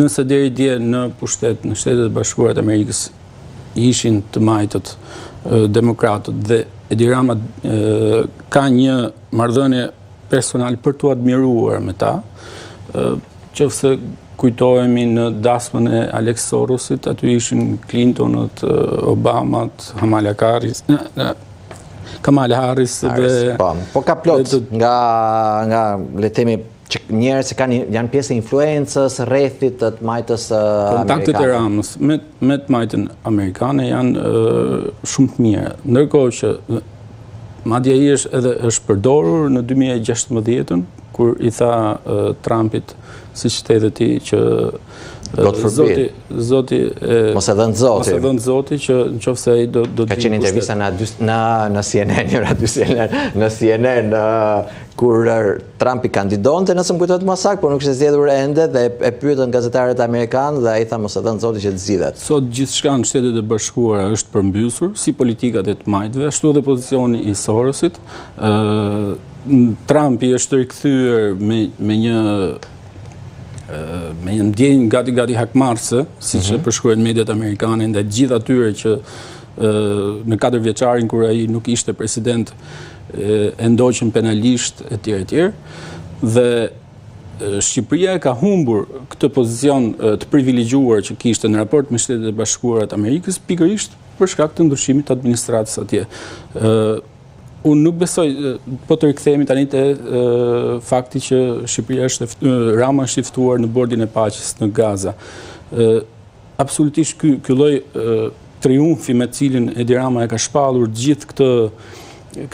Nëse deri dje në pushtet në Shtetet e Bashkuara të Amerikës ishin të majtët demokratët dhe Edi Rama ka një marrëdhënie personal për t'u admiruar me ta, qofse kujtohemi në dasmën e Alex Sorosit, aty ishin Clintonët, Obamat, Kamala Harris dhe... Po ka plot nga le themi njerëz që janë pjesë e influencës, rrethit të majtës amerikane. Kontaktet e Ramës me të majtën amerikane janë shumë të mira. Ndërkohë që madje ai është përdorur në 2016, kur i tha Trumpit, siç thëtë ti, që Zoti mos e dhënë Zoti që nëse ai do ka qenë intervista në CNN, në CNN kur Trumpi kandidonte, nëse më kujtohet më saktë, por nuk ishte zgjedhur ende dhe e pyetën gazetarët amerikanë dhe ai tha mos e dhënë Zoti që të zgjidhet. Sot gjithçka në Shtetet e Bashkuara është përmbysur, si politikat e të majtëve, ashtu edhe pozicioni i Sorosit. Trumpi është rikthyer me një ndjenjë gati hakmarrëse, siç e përshkruajnë mediat amerikane, ndaj gjithë atyre që në 4 vjeçarin kur ai nuk ishte president e ndoqën penalisht etj. Dhe Shqipëria e ka humbur këtë pozicion të privilegjuar që kishte në raport me Shtetet e Bashkuara të Amerikës, pikërisht për shkak të ndryshimit të administratës atje. Unë nuk besoj, po të rikthehemi tani te fakti që Shqipëria Rama është i ftuar në bordin e paqes në Gaza. Absolutisht ky lloj triumfi me cilin Edi Rama e ka shpallur gjithë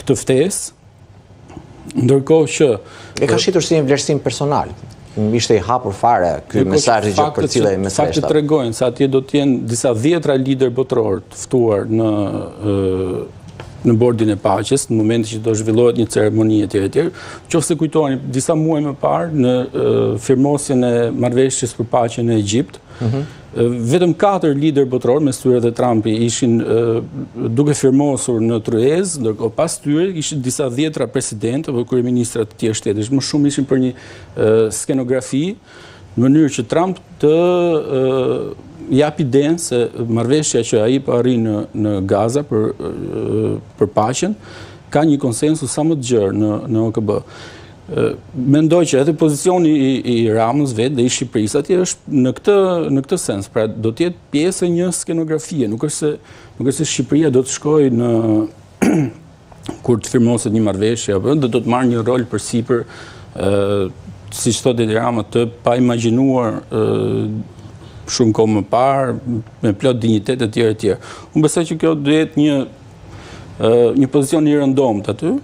këtë ftesë, ndërkohë që e ka shitur si një vlerësim personal. Ishte i hapur fare ky mesazh që përcillej me faktet tregojnë se atje do të jenë disa 10 lider botror të ftuar në bordin e paqes, në momentin që do zhvillohet një ceremoni etj. Qofse kujtoheni disa muaj më parë në firmosjen e marrëveshjes për paqen në Egjipt, vetëm 4 lider botror, mes tyre dhe Trumpi, ishin duke firmosur në tryezë, ndërkohë pas tyre ishin disa 10 presidentë apo kryeministra të tjerë shtetesh, më shumë ishin për një skenografi, në mënyrë që Trump të japi idenë se marrëveshja që ai po arrin në Gaza për paqen ka një konsensus sa më të gjerë në OKB. Mendoj që edhe pozicioni i Ramës vetë dhe i Shqipërisë atje është në këtë sens, pra do të jetë pjesë e një skenografie, nuk është se Shqipëria do të shkojë në kur të firmoset një marrëveshje apo do të marrë një rol përsipër, siç thotë Edi Rama, të paimagjinuar shumë kohë më parë, me plot dinjitet etj. Unë besoj që kjo do jetë një pozicion i rëndomt aty.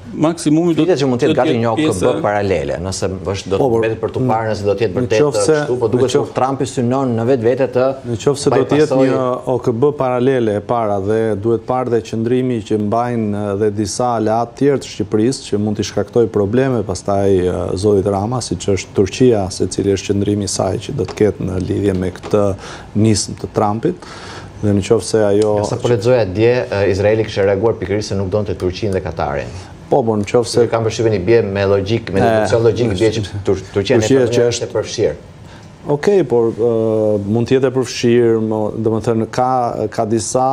Maksimumi do të që mund të jetë gati një OKB paralele, nëse do të mbetet për tu parë, nëse do të jetë vërtet kështu, po duket se Trumpi synon në vetvete të nëse do të jetë një OKB paralele e para dhe duhet parë dhe qëndrimi që mbajnë dhe disa aleat tjerë të Shqipërisë që mund t'i shkaktojë probleme pastaj zotit Rama, siç është Turqia, secili është qëndrimi i saj që do të ketë në lidhje me këtë nismë të Trumpit. Dhe në qoftë se ajo... Sa po lexoja dje, Izraeli kishte reaguar pikërisht se nuk donte Turqinë dhe Katarin. Po, në qoftë se... Kam përshtypjen i bie me logjik, me deduksion logjik, bie që Turqia është e përfshirë. Okej, por mund të jetë e përfshirë, domethënë ka disa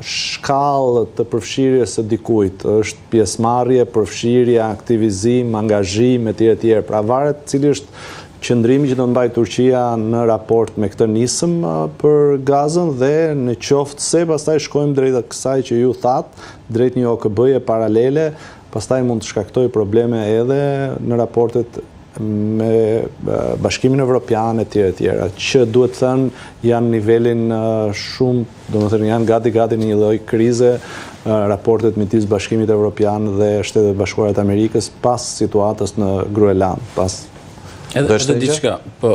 shkallë të përfshirjes së dikujt, është pjesëmarrje, përfshirje, aktivizim, angazhim etj. Pra varet cili është qëndrimi që do të mbajë Turqia në raport me këtë nisëm për Gazën dhe në qoftë se pastaj shkojmë drejt kësaj që ju thatë, drejt një OKB-je paralele, pastaj mund të shkaktojë probleme edhe në raportet me Bashkimin Evropian etj. Që duhet thënë janë nivelin shumë, domethënë janë gati në një lloj krize raportet midis Bashkimit Evropian dhe Shtetet e Bashkuara të Amerikës pas situatës në Grueland, pas Edhe diçka, po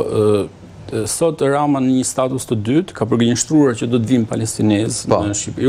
sot Rama në një status të dytë ka përgjigjëstruar që do të vinë palestinezë në Shqipëri.